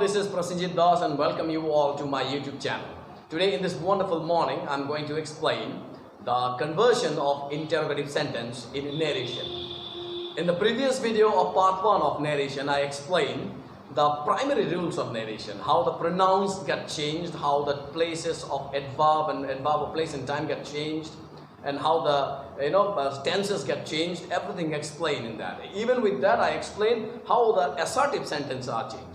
this is Prosenjit and welcome you all to my YouTube channel. Today in this wonderful morning, I'm going to explain the conversion of interrogative sentence in narration. In the previous video of part 1 of narration, I explained the primary rules of narration, how the pronouns get changed, how the places of adverb and adverb of place and time get changed, and how the tenses get changed. Everything explained in that. Even with that, I explained how the assertive sentences are changed.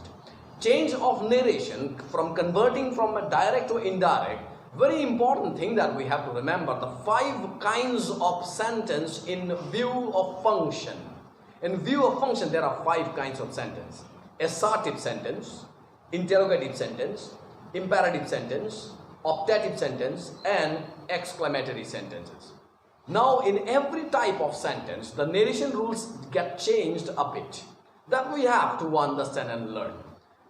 Change of narration from converting from a direct to indirect. Very important thing that we have to remember, the 5 kinds of sentence in view of function. In view of function, there are 5 kinds of sentence. Assertive sentence, interrogative sentence, imperative sentence, optative sentence, and exclamatory sentences. Now, in every type of sentence, the narration rules get changed a bit. That we have to understand and learn.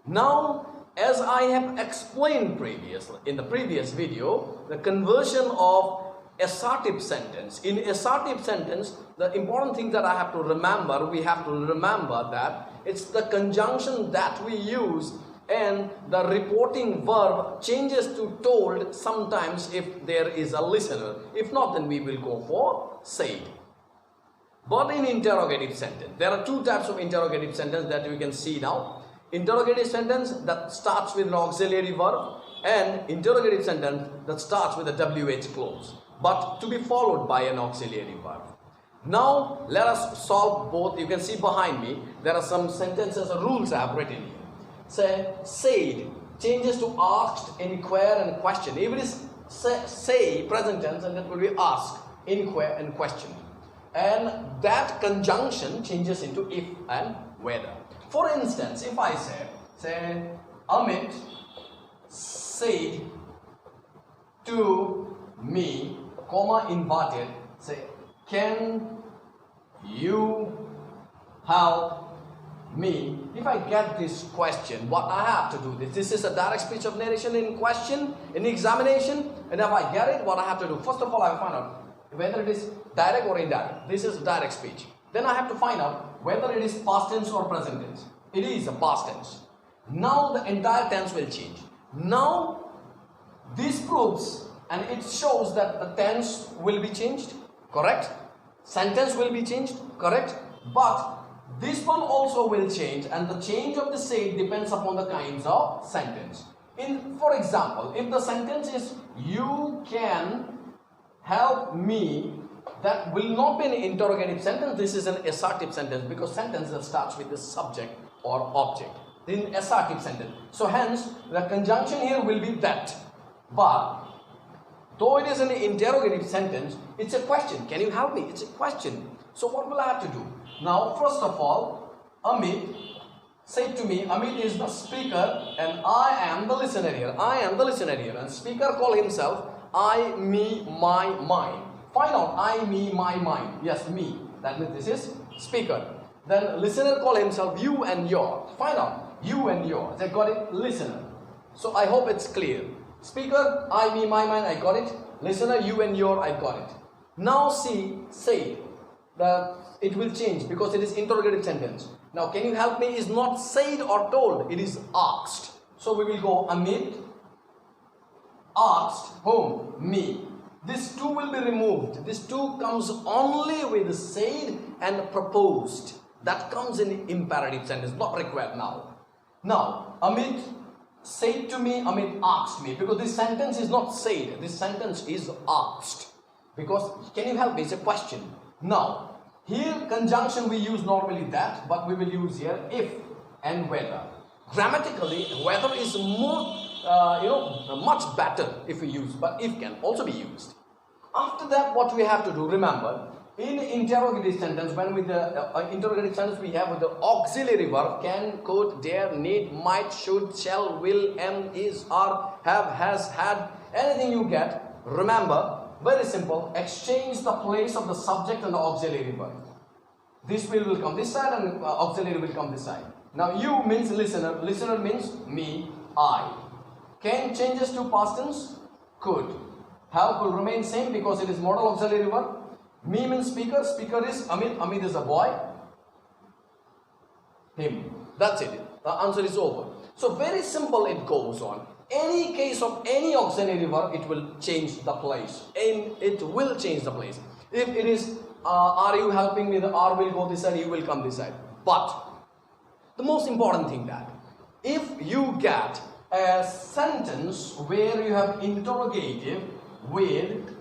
Now, as I have explained previously, in the previous video, the conversion of assertive sentence. In assertive sentence, the important thing that I have to remember, we have to remember that it's the conjunction that we use and the reporting verb changes to told sometimes if there is a listener. If not, then we will go for said. But in interrogative sentence, there are 2 types of interrogative sentence that we can see now. Interrogative sentence that starts with an auxiliary verb and interrogative sentence that starts with a WH clause, but to be followed by an auxiliary verb. Now, let us solve both. You can see behind me, there are some sentences or rules I have written here. Say, said changes to asked, inquire, and question. If it is say, present tense, and that will be ask, inquire, and question. And that conjunction changes into if and whether. For instance, if I say Amit said to me, comma inverted, say, can you help me? If I get this question, what I have to do, this is a direct speech of narration in question, in examination, and if I get it, what I have to do, first of all, I find out whether it is direct or indirect. This is direct speech. Then I have to find out whether it is past tense or present tense. It is a past tense. Now the entire tense will change. Now this proves and it shows that the tense will be changed, correct? Sentence will be changed, correct? But this one also will change, and the change of the said depends upon the kinds of sentence. For example, if the sentence is you can help me, that will not be an interrogative sentence. This is an assertive sentence because sentence that starts with the subject or object. In assertive sentence. So hence, the conjunction here will be that. But though it is an interrogative sentence, it's a question. Can you help me? It's a question. So what will I have to do? Now, first of all, Amit said to me, Amit is the speaker and I am the listener here. I am the listener here. And speaker call himself I, me, my, mine. Find out I, me, my, mine. Yes, me. That means this is speaker. Then listener call himself you and your. Find out you and your. They got it. Listener. So I hope it's clear. Speaker, I, me, my, mine. I got it. Listener, you and your. I got it. Now see, say that it will change because it is interrogative sentence. Now can you help me is not said or told. It is asked. So we will go Amit asked whom? Me. This 2 will be removed. This 2 comes only with said and proposed. That comes in imperative sentence, not required now. Now, Amit said to me, Amit asked me. Because this sentence is not said. This sentence is asked. Because, can you help me? It's a question. Now, here conjunction we use normally that, but we will use here if and whether. Grammatically, whether is more, much better if we use, but if can also be used. After that, what we have to do, remember, in interrogative sentence, when with the interrogative sentence we have with the auxiliary verb, can, could, dare, need, might, should, shall, will, am, is, are, have, has, had, anything you get, remember, very simple, exchange the place of the subject and the auxiliary verb. This will come this side and auxiliary will come this side. Now you means listener, listener means me, I. Can changes to past tense? Could. Help will remain same because it is modal auxiliary verb. Me means speaker. Speaker is Amit. Amit is a boy. Him. That's it. The answer is over. So very simple it goes on. Any case of any auxiliary verb, it will change the place. And it will change the place. If it is, are you helping me? The R will go this side, you will come this side. But the most important thing that if you get a sentence where you have interrogative with,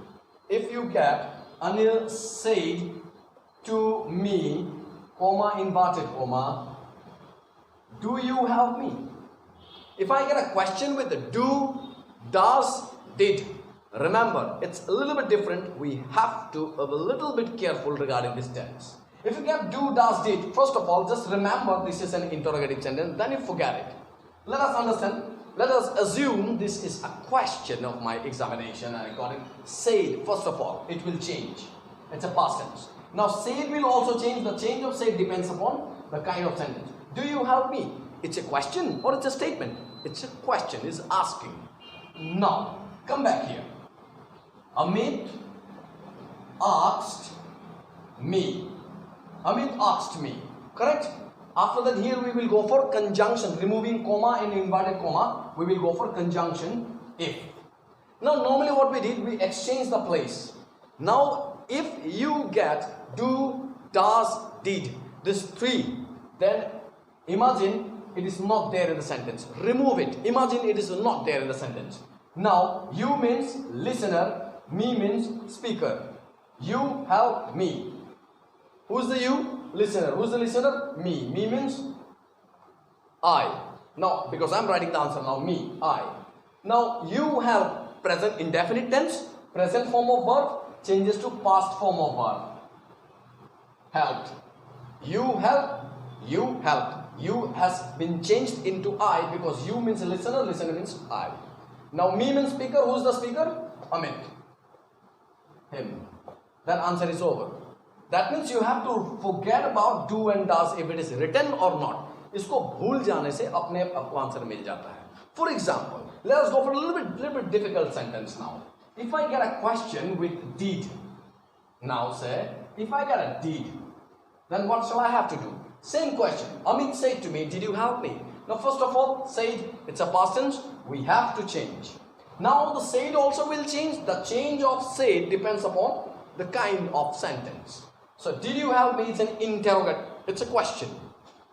if you get Anil said to me, comma, inverted comma, do you help me? If I get a question with the do, does, did, remember it's a little bit different. We have to be a little bit careful regarding this tense. If you get do, does, did, first of all, just remember this is an interrogative sentence, then you forget it. Let us understand. Let us assume this is a question of my examination and I got it said. First of all, it will change. It's a past tense. Now, said will also change. The change of said depends upon the kind of sentence. Do you help me? It's a question or it's a statement? It's a question, it's asking. Now, come back here. Amit asked me. Amit asked me. Correct? After that, here we will go for conjunction. Removing comma and inverted comma, we will go for conjunction if. Now, normally what we did, we exchange the place. Now, if you get do, does, did, this three, then imagine it is not there in the sentence. Remove it. Imagine it is not there in the sentence. Now, you means listener, me means speaker. You help me. Who's the you? Listener. Who's the listener? Me. Me means I. Now, because I'm writing the answer now, me, I. Now, you have present indefinite tense, present form of verb, changes to past form of verb. Helped. You help, you helped. You has been changed into I because you means listener, listener means I. Now, me means speaker. Who's the speaker? Amit. Him. That answer is over. That means you have to forget about do and does if it is written or not. इसको भूल जाने से अपने आपको answer मिल जाता है. For example, let us go for a little bit difficult sentence now. If I get a question with did, now say, if I get a did, then what shall I have to do? Same question. Amit said to me, did you help me? Now, first of all, said, it's a past tense, we have to change. Now, the said also will change. The change of said depends upon the kind of sentence. So, did you help me? It's an interrogative. It's a question.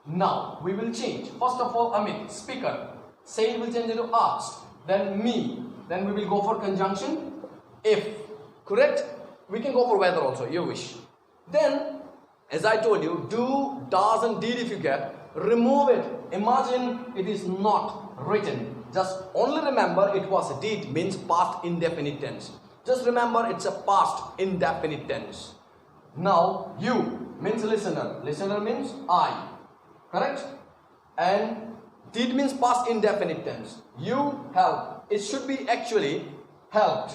Now, we will change. First of all, Amit, speaker. Said will change into asked. Then me. Then we will go for conjunction. If. Correct? We can go for whether also, you wish. Then, as I told you, do, does and did if you get, remove it. Imagine it is not written. Just only remember it was did means past indefinite tense. Just remember it's a past indefinite tense. Now, you means listener. Listener means I. Correct? And did means past indefinite tense. You help. It should be actually helped.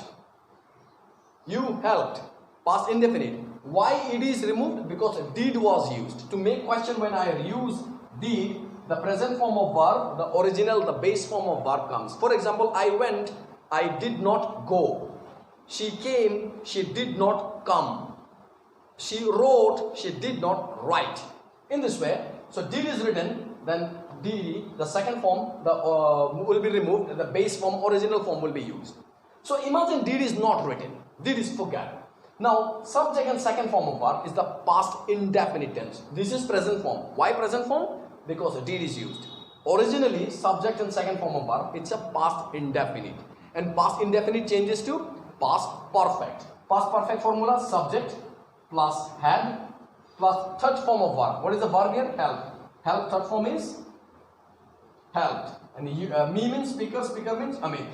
You helped. Past indefinite. Why it is removed? Because did was used. To make question when I use did, the present form of verb, the original, the base form of verb comes. For example, I went, I did not go. She came, she did not come. She wrote, she did not write. In this way, so did is written, then did, the second form will be removed, the base form, original form will be used. So imagine did is not written, did is forgotten. Now, subject and second form of verb is the past indefinite tense. This is present form. Why present form? Because did is used. Originally, subject and second form of verb, it's a past indefinite. And past indefinite changes to past perfect. Past perfect formula, subject plus had plus third form of verb. What is the verb here? Help. Help, third form is helped. And you, me means speaker, speaker means Amit.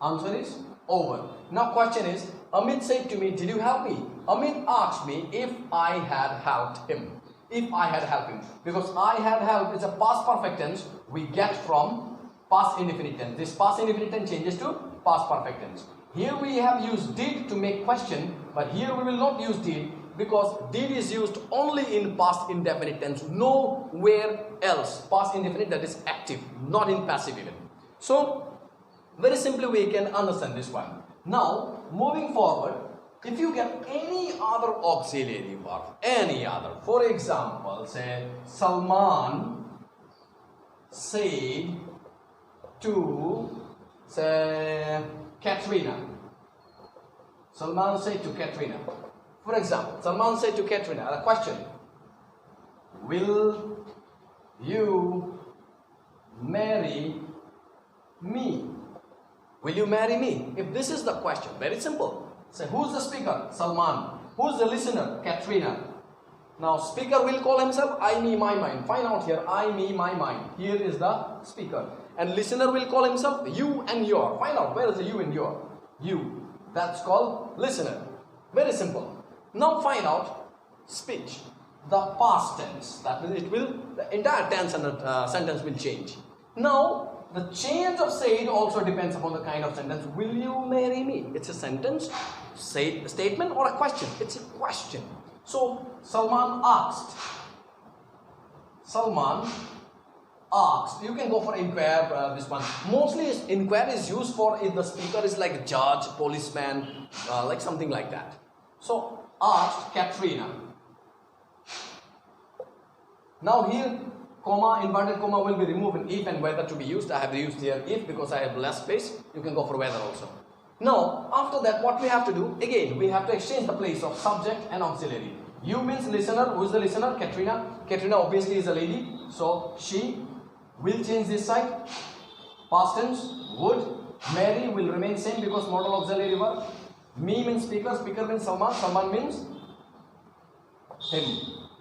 Answer is over. Now question is, Amit said to me, did you help me? Amit asked me if I had helped him. If I had helped him. Because I had helped is a past perfect tense we get from past indefinite tense. This past indefinite tense changes to past perfect tense. Here we have used did to make question, but here we will not use did because did is used only in past indefinite tense, nowhere else. Past indefinite, that is active, not in passive even. So, very simply we can understand this one. Now, moving forward, if you get any other auxiliary verb, any other, for example, say Salman said to, say, Katrina. Salman said to Katrina. For example, Salman said to Katrina, a question. Will you marry me? Will you marry me? If this is the question, very simple. Say, who's the speaker? Salman. Who's the listener? Katrina. Now, speaker will call himself I, me, my, mine. Find out here, I, me, my, mine. Here is the speaker. And listener will call himself you and your. Find out, where is the you and your? You. That's called listener. Very simple. Now find out speech. The past tense. That means it will, the entire tense and sentence will change. Now, the change of said also depends upon the kind of sentence. Will you marry me? It's a sentence, statement, or a question. It's a question. So, Salman asked. Salman asked. You can go for inquire, this one. Mostly inquire is used for if the speaker is like a judge, policeman, like something like that. So, asked Katrina. Now here, comma, inverted comma will be removed in if and whether to be used. I have used here if because I have less space. You can go for whether also. Now, after that, what we have to do? Again, we have to exchange the place of subject and auxiliary. You means listener. Who is the listener? Katrina. Katrina obviously is a lady. So, she will change this side. Past tense, would. Marry will remain same because modal auxiliary verb. Me means speaker. Speaker means Salman. Salman means him.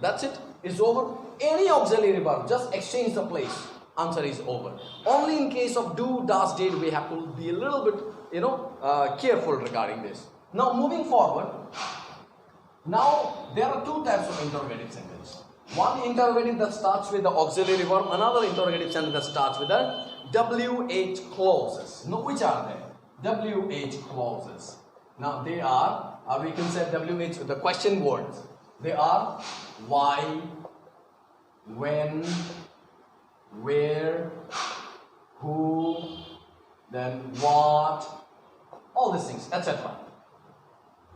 That's it. It's over. Any auxiliary verb, just exchange the place. Answer is over. Only in case of do, does, did, we have to be a little bit, careful regarding this. Now, moving forward. Now, there are two types of interrogative sentence. One interrogative that starts with the auxiliary verb. Another interrogative sentence that starts with the WH clauses. Now, which are they? WH clauses. Now, they are, we can say WH, the question words. They are why, when, where, who, then what, all these things, etc.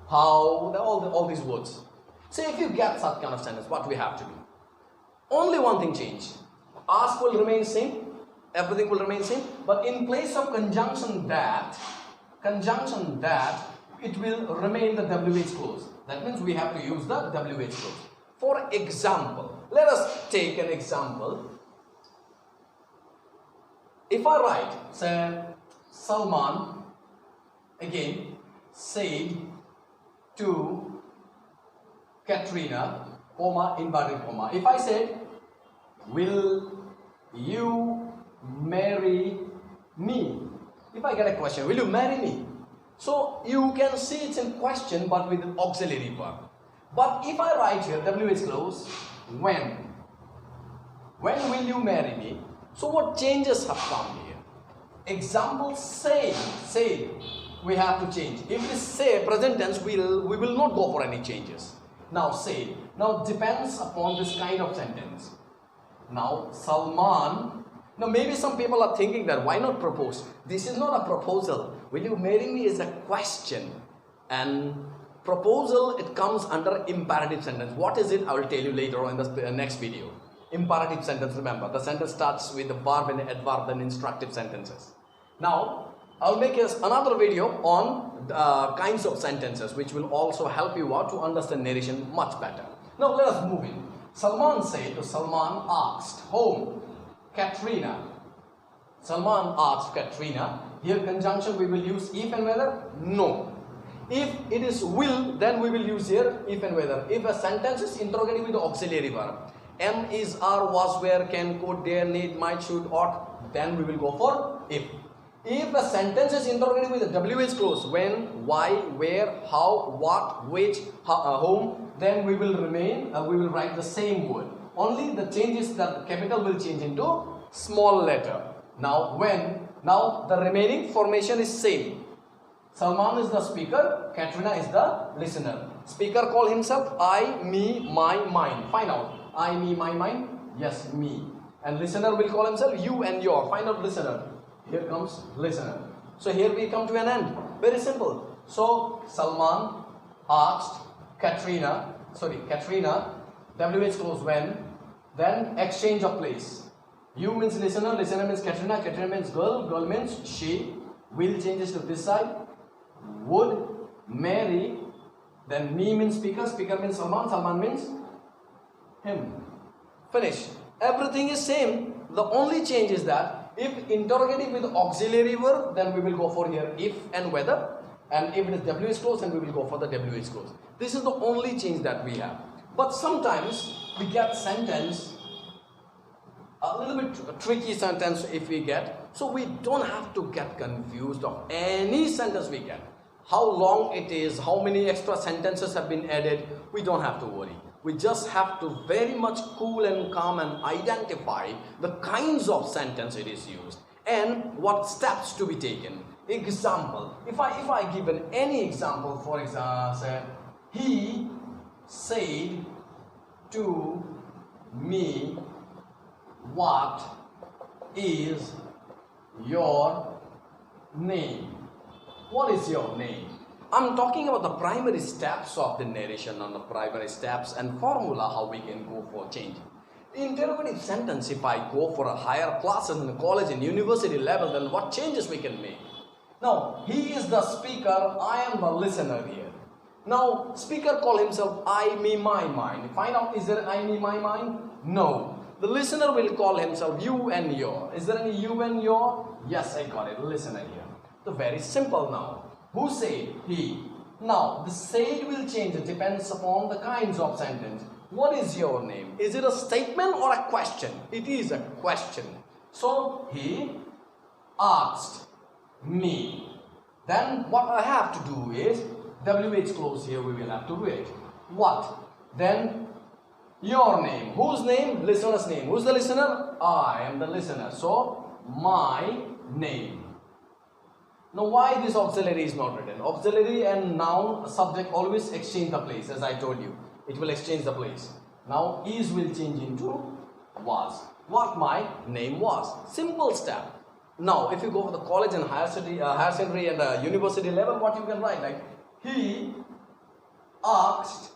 How, all these words. So if you get such kind of sentence, what we have to do? Only one thing change. Ask will remain same, everything will remain same, but in place of conjunction that, it will remain the WH clause. That means we have to use the WH clause. For example, let us take an example. If I write, say, Salman, again, said to Katrina, comma, inverted comma. If I said, will you marry me? If I get a question, will you marry me? So you can see it's in question but with an auxiliary verb. But if I write here WH clause, when will you marry me? So what changes have come here? Example say we have to change. If it is say present tense, we will not go for any changes. Now say, now depends upon this kind of sentence. Now Salman, now maybe some people are thinking that why not propose? This is not a proposal. Will you marry me is a question. And proposal, it comes under imperative sentence. What is it? I will tell you later on in the next video. Imperative sentence, remember, the sentence starts with the verb and adverb and instructive sentences. Now, I will make another video on kinds of sentences which will also help you out to understand narration much better. Now, let us move in. Salman said to Salman asked whom? Katrina. Salman asked Katrina. Here conjunction we will use if and whether? No. If it is will, then we will use here if and whether. If a sentence is interrogative with the auxiliary verb, am, is, are, was, were, can, could, dare, need, might, should, ought, then we will go for if. If a sentence is interrogative with the WH clause, when, why, where, how, what, which, whom, then we will write the same word. Only the change is that the capital will change into small letter. Now when, now the remaining formation is same. Salman is the speaker, Katrina is the listener. Speaker call himself I, me, my, mine. Find out. I, me, my, mine. Yes, me. And listener will call himself you and your. Find out listener. Here comes listener. So here we come to an end. Very simple. So Salman asked Katrina, WH clause when, then exchange of place. You means listener, listener means Katrina, Katrina means girl, girl means she. Will changes to this side. Would, Mary. Then me means speaker, speaker means Salman, Salman means him. Finish. Everything is same. The only change is that if interrogative with auxiliary verb, then we will go for here if and whether. And if it is WH clause, then we will go for the WH clause. This is the only change that we have. But sometimes we get sentence, a little bit tricky sentence if we get. So we don't have to get confused of any sentence we get. How long it is, how many extra sentences have been added, we don't have to worry. We just have to very much cool and calm and identify the kinds of sentence it is used and what steps to be taken. Example, if I give any example, for example, say, he said to me, what is your name? What is your name? I'm talking about the primary steps of the narration, on the primary steps and formula how we can go for changing. Interrogative sentence, if I go for a higher classes in the college and university level, then what changes we can make? Now, he is the speaker, I am the listener here. Now, speaker call himself I, me, my, mine. Find out, is there I, me, my, mine? No. The listener will call himself you and your. Is there any you and your? Yes, I got it. Listener here. So very simple now. Who said? He. Now, the said will change. It depends upon the kinds of sentence. What is your name? Is it a statement or a question? It is a question. So, he asked me. Then what I have to do is, WH clause here we will have to wait. What? Then your name. Whose name? Listener's name. Who's the listener? I am the listener. So, my name. Now, why this auxiliary is not written? Auxiliary and noun subject always exchange the place, as I told you. It will exchange the place. Now, is will change into was. What my name was. Simple step. Now, if you go for the college and higher secondary and university level, what you can write? Like, he asked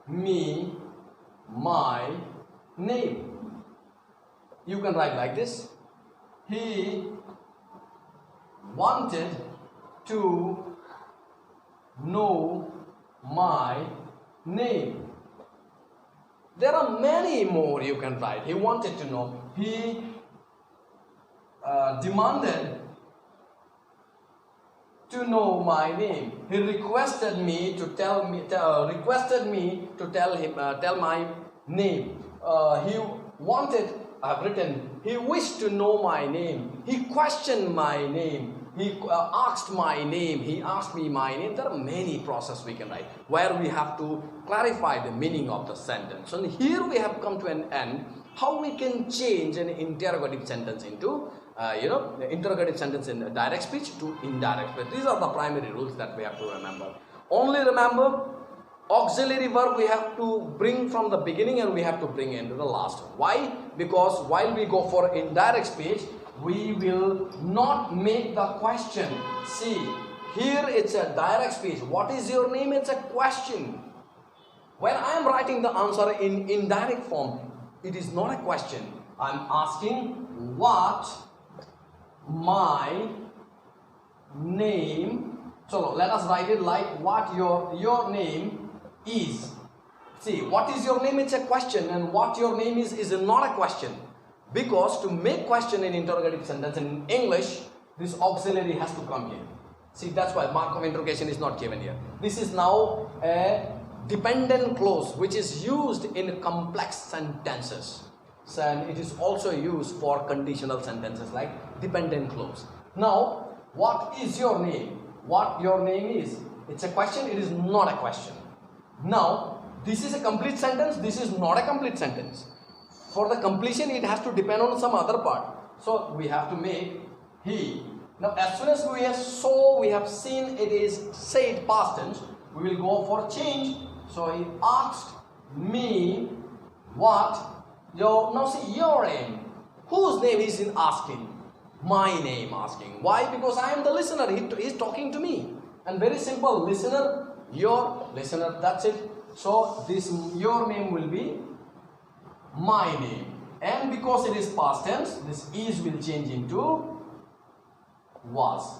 me my name. You can write like this. He wanted to know my name. There are many more you can write. He wanted to know. He demanded to know my name. He requested me to tell him tell my name. He wanted. I've written. He wished to know my name. He questioned my name. He asked my name. He asked me my name. There are many processes we can write where we have to clarify the meaning of the sentence. And here we have come to an end. How we can change an interrogative sentence into the interrogative sentence in direct speech to indirect speech. These are the primary rules that we have to remember. Only remember, auxiliary verb we have to bring from the beginning and we have to bring into the last. Why? Because while we go for indirect speech, we will not make the question. See, here it's a direct speech. What is your name? It's a question. When I am writing the answer in indirect form, it is not a question. I am asking what my name. So let us write it like what your name is. See, what is your name? It's a question, and what your name is not a question. Because to make question in interrogative sentence in English, this auxiliary has to come here. See, that's why mark of interrogation is not given here. This is now a dependent clause which is used in complex sentences. So, and it is also used for conditional sentences like dependent clause. Now, what is your name? What your name is? It's a question, it is not a question. Now, this is a complete sentence, this is not a complete sentence. For the completion, it has to depend on some other part. So, we have to make he. Now, as soon as we have seen it is said past tense, we will go for change. So, he asked me what now see your name. Whose name is in asking? My name asking. Why? Because I am the listener. He is talking to me. And very simple. Listener, your listener. That's it. So, this your name will be my name. and because it is past tense, this is will change into was.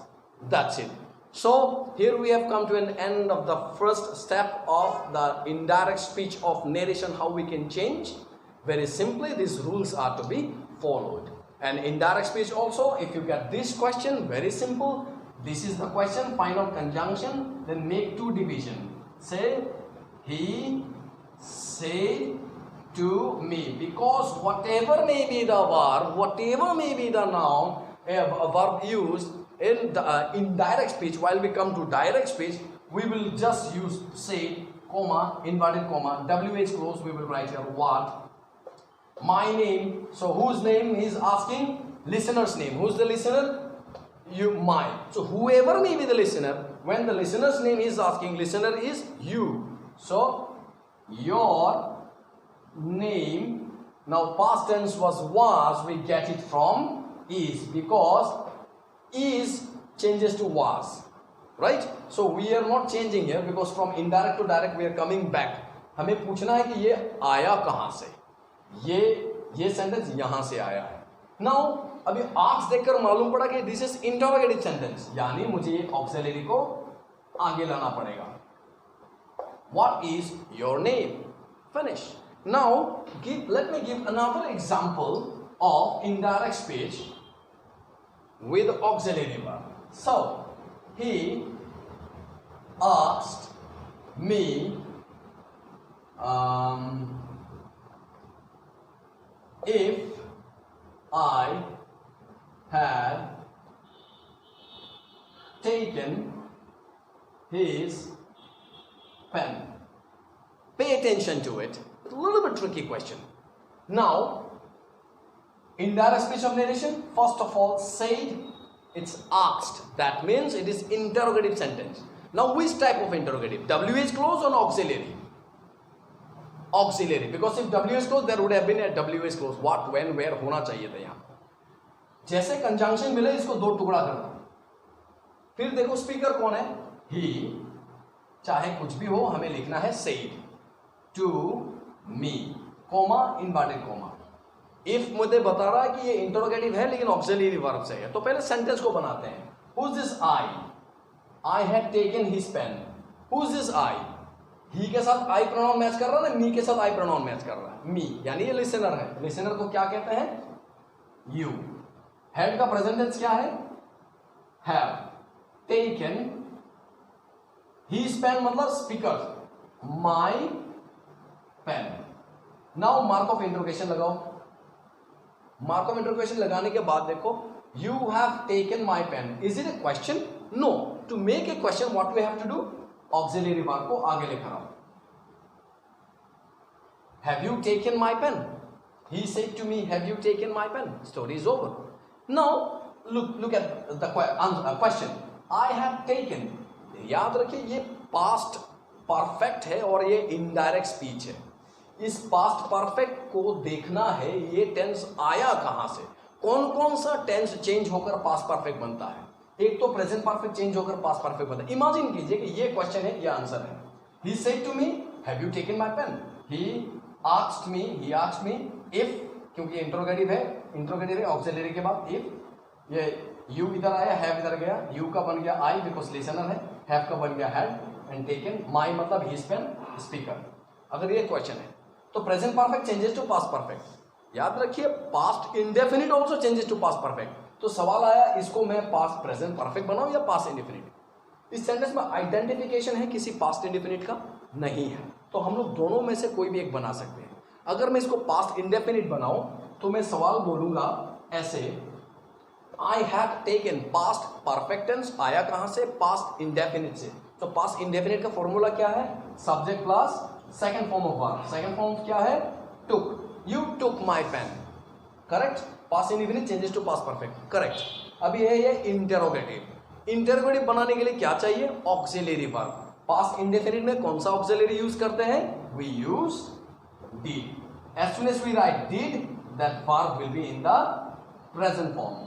That's it. So here we have come to an end of the first step of the indirect speech of narration, how we can change. Very simply, these rules are to be followed. And indirect speech also, if you get this question, very simple. This is the question, find out conjunction, then make two division. Say, he said to me, because whatever may be the verb, whatever may be the noun, a verb used in the indirect speech, while we come to direct speech, we will just use said, comma, inverted comma, WH close, we will write here what? My name. So whose name he is asking? Listener's name. Who's the listener? You, my. So whoever may be the listener, when the listener's name is asking, listener is you. So your name, now past tense was, we get it from is, because is changes to was, right? So we are not changing here, because from indirect to direct we are coming back. हमें पूछना है कि ये आया कहाँ से, ये sentence यहाँ से आया है. नाउ अभी आस्क देखकर मालूम पड़ा कि दिस इज इंटरोगेटिव सेंटेंस, यानी मुझे ये ऑक्सिलरी को आगे लाना पड़ेगा. What is your name? Finish. Now let me give another example of indirect speech with auxiliary verb. So he asked me if I had taken his pen. Pay attention to it. It's a little bit tricky question. Now, indirect speech of narration, first of all, said, it's asked. That means it is interrogative sentence. Now, which type of interrogative? WH clause or auxiliary? Auxiliary. Because if WH clause, there would have been a WH clause. What, when, where होना चाहिए था यहाँ. जैसे conjunction मिले, इसको दो टुकड़ा करना. फिर देखो स्पीकर कौन है? He. चाहे कुछ भी हो, हमें लिखना है said to me, comma, inverted comma. If मुझे बता रहा है कि ये इंटरोगेटिव है लेकिन ऑक्सिलरी वर्ब से है, तो पहले सेंटेंस को बनाते हैं. Who's this I? I had taken his pen. Who's this I? ही के साथ आई प्रोनाउन मैच कर रहा है ना, मी के साथ आई प्रोनाउन मैच कर रहा है. मी यानी ये लिसनर है. लिसनर को क्या कहते हैं? यू. हैड का प्रेजेंट टेंस क्या है? हैव. टेकन हिज पेन मतलब speaker. My pen. Now mark of interrogation लगाओ. मार्क ऑफ इंटरोगेशन लगाने के बाद देखो, you have taken my pen. Is it a question? No. To make a question what we have to do? Auxiliary verb को आगे लिखा रहा. Have you taken my pen? He said to me, have you taken my pen? Story is over. Now look at the question. I have taken. याद रखिए ये past perfect है और ये indirect speech है. इस past perfect को देखना है ये tense आया कहां से. कौन कौन सा tense change होकर past perfect बनता है? एक तो प्रेजेंट परफेक्ट चेंज होकर पास्ट परफेक्ट बनता है. इमेजिन कीजिए कि ये क्वेश्चन है, ये आंसर है. He said to me, have you taken my pen? He asked me if, क्योंकि इंटरोगेटिव है, इंटरोगेटिव है ऑक्सिलरी के बाद इफ. ये यू इधर आया, हैव इधर गया. यू का बन गया आई बिकॉज लिसनर है. हैव का बन गया हैड. एंड टेकन माई मतलब हिज पेन, स्पीकर. अगर ये क्वेश्चन है तो present perfect changes to past perfect. याद रखिए past indefinite also changes to past perfect. तो सवाल आया इसको मैं पास्ट प्रेजेंट परफेक्ट बनाऊं या पास्ट इंडेफिनिट. इस सेंटेंस में आइडेंटिफिकेशन है किसी पास्ट इंडेफिनिट का नहीं है, तो हम लोग दोनों में से कोई भी एक बना सकते हैं. अगर मैं इसको पास्ट इंडेफिनिट बनाऊं तो मैं सवाल बोलूंगा ऐसे, I have taken. Past perfect tense आया कहां से? पास्ट इंडेफिनिट से. तो पास्ट इंडेफिनिट का फॉर्मूला क्या है? Subject plus second form of verb. Second form क्या है? Took. You took my pen. Correct. Past indefinite changes to past perfect. Correct. अभी है ये इंटेरोगेटिव. इंटेरोगेटिव बनाने के लिए क्या चाहिए? Auxiliary verb. पास्ट इंडेफिनिट में कौन सा ऑक्सिलरी यूज करते हैं? We use did. As soon as we write did, that verb will be in the present form.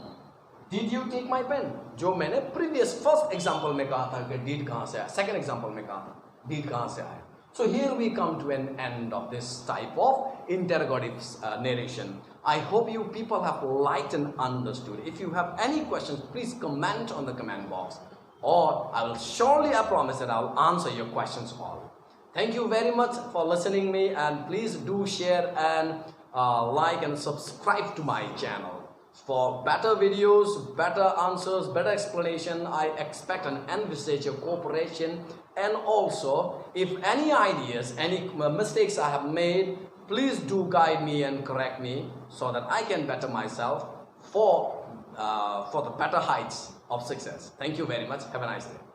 Did you take my pen? जो मैंने previous first example में कहा था कि did कहाँ से आया, second example में कहा था did कहाँ से आया. So here we come to an end of this type of interrogative narration. I hope you people have liked and understood. If you have any questions, please comment on the comment box, or I will surely, I promise that I'll answer your questions all. Thank you very much for listening me, and please do share and like and subscribe to my channel. For better videos, better answers, better explanation, I expect and envisage your cooperation. And also, if any ideas, any mistakes I have made, please do guide me and correct me so that I can better myself for the better heights of success. Thank you very much. Have a nice day.